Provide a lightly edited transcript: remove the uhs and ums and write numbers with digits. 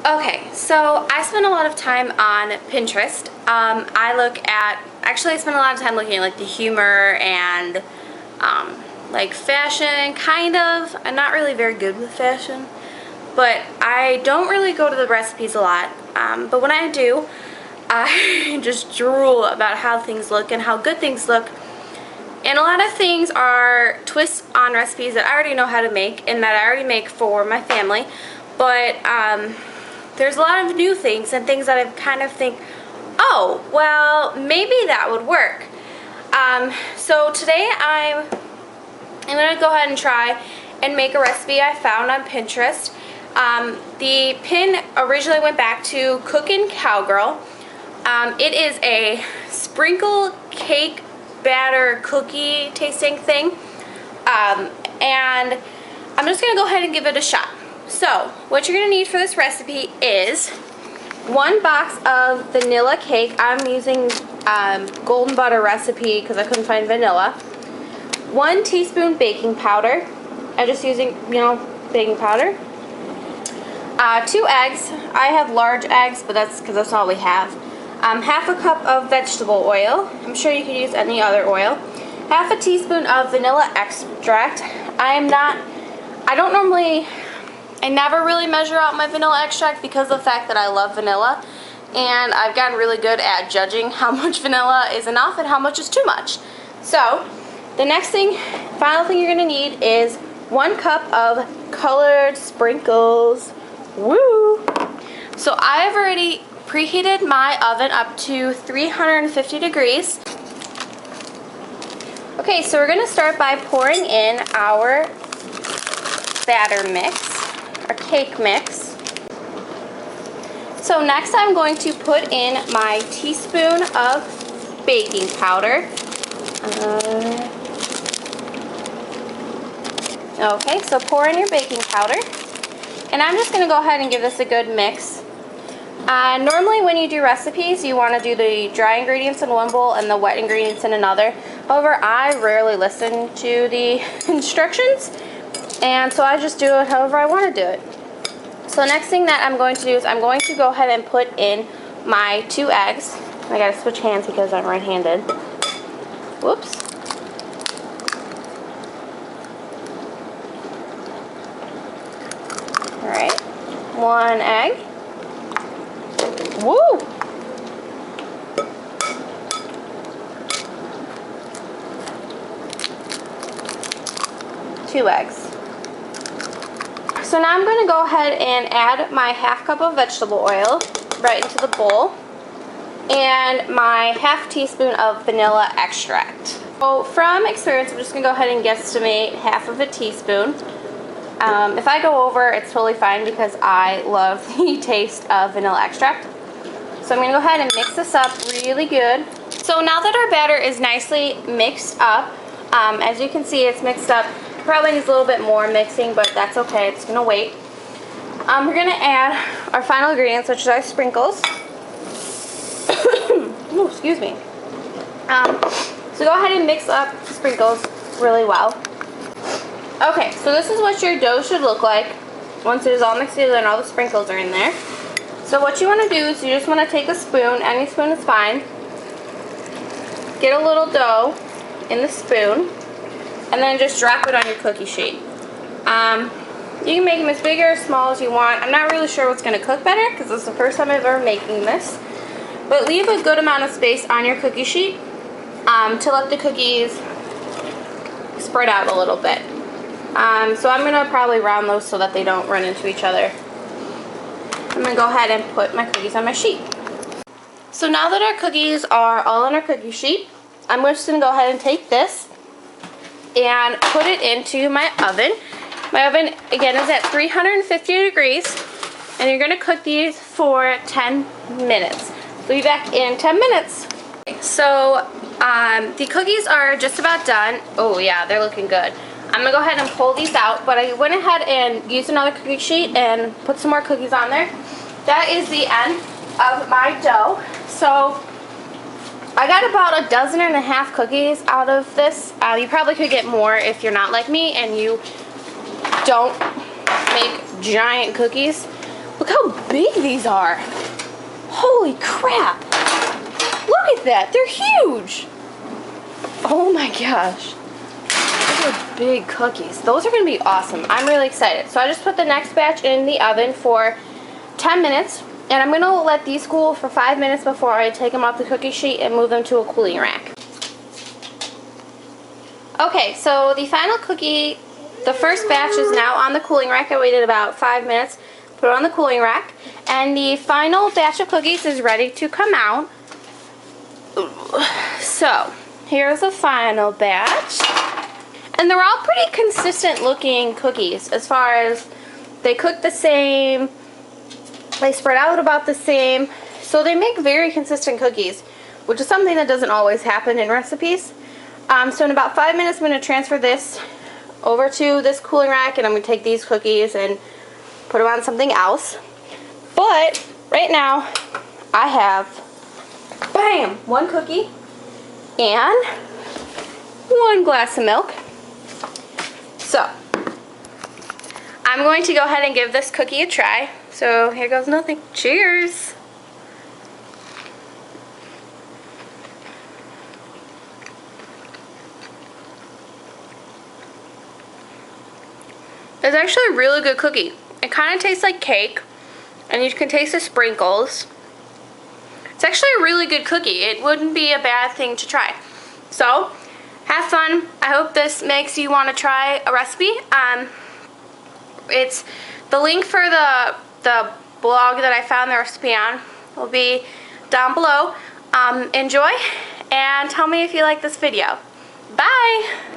Okay, so I spend a lot of time on Pinterest. I spend a lot of time looking at like the humor and like fashion, kind of. I'm not really very good with fashion, but I don't really go to the recipes a lot. But when I do, I just drool about how things look and how good things look. And a lot of things are twists on recipes that I already know how to make and that I already make for my family. But there's a lot of new things and things that I kind of think, oh, well, maybe that would work. So today I'm going to go ahead and try and make a recipe I found on Pinterest. The pin originally went back to Cookin' Cowgirl. It is a sprinkle cake batter cookie tasting thing. And I'm just going to go ahead and give it a shot. So, what you're going to need for this recipe is 1 box of vanilla cake. I'm using golden butter recipe because I couldn't find vanilla. 1 teaspoon baking powder. I'm just using, baking powder. 2 eggs. I have large eggs, but that's because that's all we have. Half a cup of vegetable oil. I'm sure you could use any other oil. Half a teaspoon of vanilla extract. I never really measure out my vanilla extract because of the fact that I love vanilla, and I've gotten really good at judging how much vanilla is enough and how much is too much. So the final thing you're going to need is 1 cup of colored sprinkles. Woo! So I have already preheated my oven up to 350 degrees. Okay, so we're going to start by pouring in our batter mix. Our cake mix. So next I'm going to put in my teaspoon of baking powder. Okay, so pour in your baking powder. And I'm just going to go ahead and give this a good mix. Normally when you do recipes, you want to do the dry ingredients in one bowl and the wet ingredients in another. However, I rarely listen to the instructions. And so I just do it however I want to do it. So next thing that I'm going to do is I'm going to go ahead and put in my 2 eggs. I gotta switch hands because I'm right-handed. Whoops. Alright. 1 egg. Woo! 2 eggs. So now I'm going to go ahead and add my half cup of vegetable oil right into the bowl and my half teaspoon of vanilla extract. So from experience, I'm just going to go ahead and guesstimate half of a teaspoon. If I go over, it's totally fine because I love the taste of vanilla extract. So I'm going to go ahead and mix this up really good. So now that our batter is nicely mixed up, as you can see, it's mixed up. Probably needs a little bit more mixing, but that's okay. It's going to wait. We're going to add our final ingredients, which is our sprinkles. Ooh, excuse me. So go ahead and mix up the sprinkles really well. Okay, so this is what your dough should look like once it is all mixed together and all the sprinkles are in there. So what you want to do is you just want to take a spoon, any spoon is fine, get a little dough in the spoon, and then just drop it on your cookie sheet. You can make them as big or as small as you want. I'm not really sure what's going to cook better because this is the first time I've ever making this. But leave a good amount of space on your cookie sheet to let the cookies spread out a little bit. So I'm going to probably round those so that they don't run into each other. I'm going to go ahead and put my cookies on my sheet. So now that our cookies are all on our cookie sheet, I'm just going to go ahead and take this and put it into my oven. My oven, again, is at 350 degrees, and you're going to cook these for 10 minutes. So be back in 10 minutes. So the cookies are just about done. Oh yeah, they're looking good. I'm going to go ahead and pull these out, but I went ahead and used another cookie sheet and put some more cookies on there. That is the end of my dough. So I got about 1.5 cookies out of this. You probably could get more if you're not like me and you don't make giant cookies. Look how big these are. Holy crap. Look at that. They're huge. Oh my gosh. Those are big cookies. Those are going to be awesome. I'm really excited. So I just put the next batch in the oven for 10 minutes. And I'm going to let these cool for 5 minutes before I take them off the cookie sheet and move them to a cooling rack. Okay, so the final cookie, the first batch is now on the cooling rack. I waited about 5 minutes, put it on the cooling rack. And the final batch of cookies is ready to come out. So, here's the final batch. And they're all pretty consistent looking cookies as far as they cook the same, they spread out about the same. So they make very consistent cookies, which is something that doesn't always happen in recipes. So in about 5 minutes, I'm going to transfer this over to this cooling rack, and I'm going to take these cookies and put them on something else. But right now, I have, bam, 1 cookie and 1 glass of milk. So I'm going to go ahead and give this cookie a try. So here goes nothing. Cheers! It's actually a really good cookie. It kind of tastes like cake, and you can taste the sprinkles. It's actually a really good cookie. It wouldn't be a bad thing to try. So, have fun. I hope this makes you want to try a recipe. It's the link for the blog that I found the recipe on will be down below. Enjoy, and tell me if you like this video. Bye!